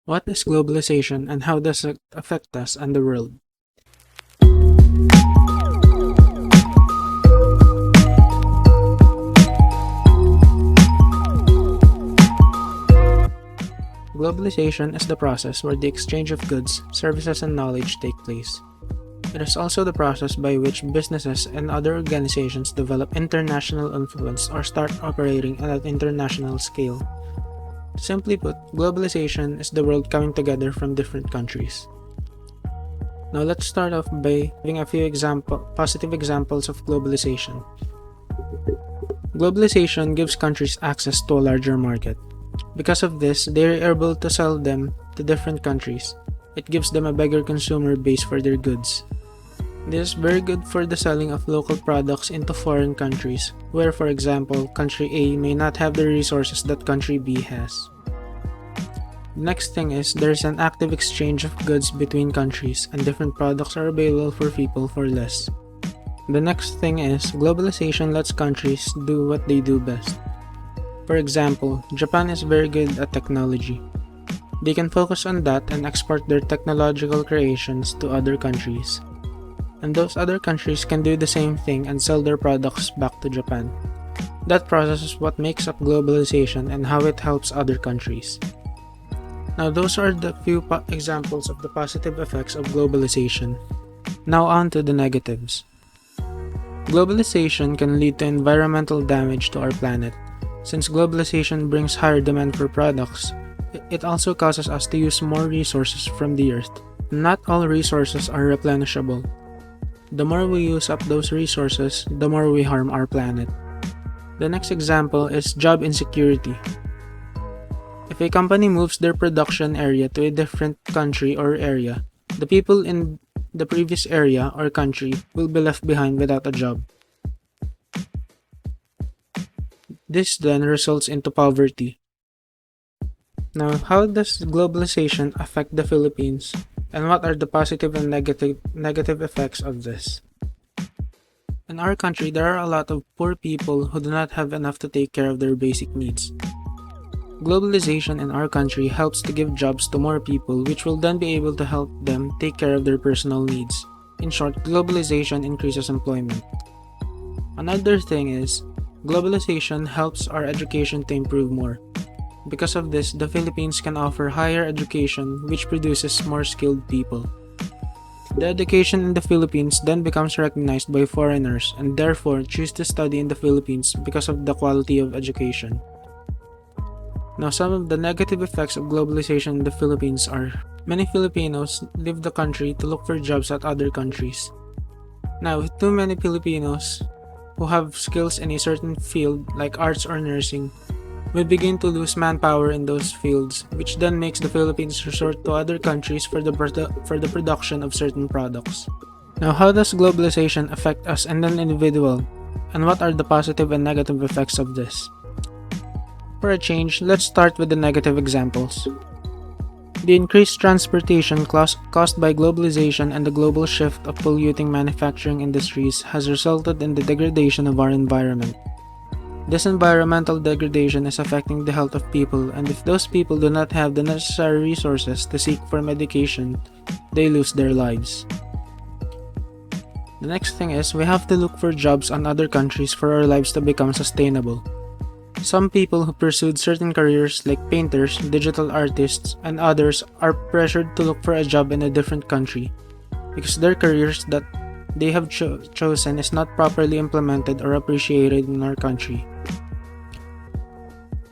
What is globalization and how does it affect us and the world? Globalization is the process where the exchange of goods, services, and knowledge take place. It is also the process by which businesses and other organizations develop international influence or start operating at an international scale. Simply put, globalization is the world coming together from different countries. Now let's start off by giving a few positive examples of globalization. Globalization gives countries access to a larger market. Because of this, they are able to sell them to different countries. It gives them a bigger consumer base for their goods. This is very good for the selling of local products into foreign countries, where, for example, country A may not have the resources that country B has. The next thing is there's an active exchange of goods between countries, and different products are available for people for less. The next thing is globalization lets countries do what they do best. For example, Japan is very good at technology. They can focus on that and export their technological creations to other countries. And those other countries can do the same thing and sell their products back to Japan. That process is what makes up globalization and how it helps other countries. Now those are the few examples of the positive effects of globalization. Now on to the negatives. Globalization can lead to environmental damage to our planet. Since globalization brings higher demand for products, it also causes us to use more resources from the earth. Not all resources are replenishable. The more we use up those resources, the more we harm our planet. The next example is job insecurity. If a company moves their production area to a different country or area, the people in the previous area or country will be left behind without a job. This then results into poverty. Now, how does globalization affect the Philippines, and what are the positive and negative effects of this? In our country, there are a lot of poor people who do not have enough to take care of their basic needs. Globalization in our country helps to give jobs to more people, which will then be able to help them take care of their personal needs. In short, globalization increases employment. Another thing is, globalization helps our education to improve more. Because of this, the Philippines can offer higher education, which produces more skilled people. The education in the Philippines then becomes recognized by foreigners and therefore choose to study in the Philippines because of the quality of education. Now, some of the negative effects of globalization in the Philippines are many Filipinos leave the country to look for jobs at other countries. Now, with too many Filipinos who have skills in a certain field like arts or nursing, we begin to lose manpower in those fields, which then makes the Philippines resort to other countries for the production of certain products. Now, how does globalization affect us and an individual, and what are the positive and negative effects of this? For a change, let's start with the negative examples. The increased transportation caused by globalization and the global shift of polluting manufacturing industries has resulted in the degradation of our environment. This environmental degradation is affecting the health of people, and if those people do not have the necessary resources to seek for medication, they lose their lives. The next thing is we have to look for jobs on other countries for our lives to become sustainable. Some people who pursued certain careers like painters, digital artists, and others are pressured to look for a job in a different country because their careers that they have chosen is not properly implemented or appreciated in our country.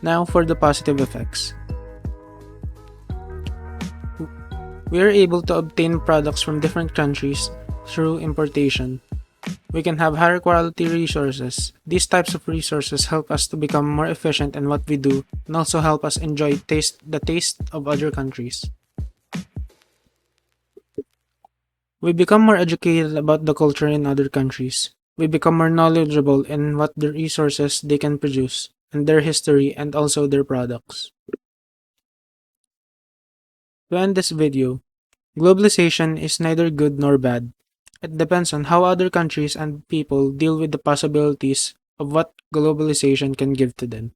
Now for the positive effects. We are able to obtain products from different countries through importation. We can have higher quality resources. These types of resources help us to become more efficient in what we do and also help us enjoy the taste of other countries. We become more educated about the culture in other countries. We become more knowledgeable in what the resources they can produce, and their history and also their products. To end this video, globalization is neither good nor bad. It depends on how other countries and people deal with the possibilities of what globalization can give to them.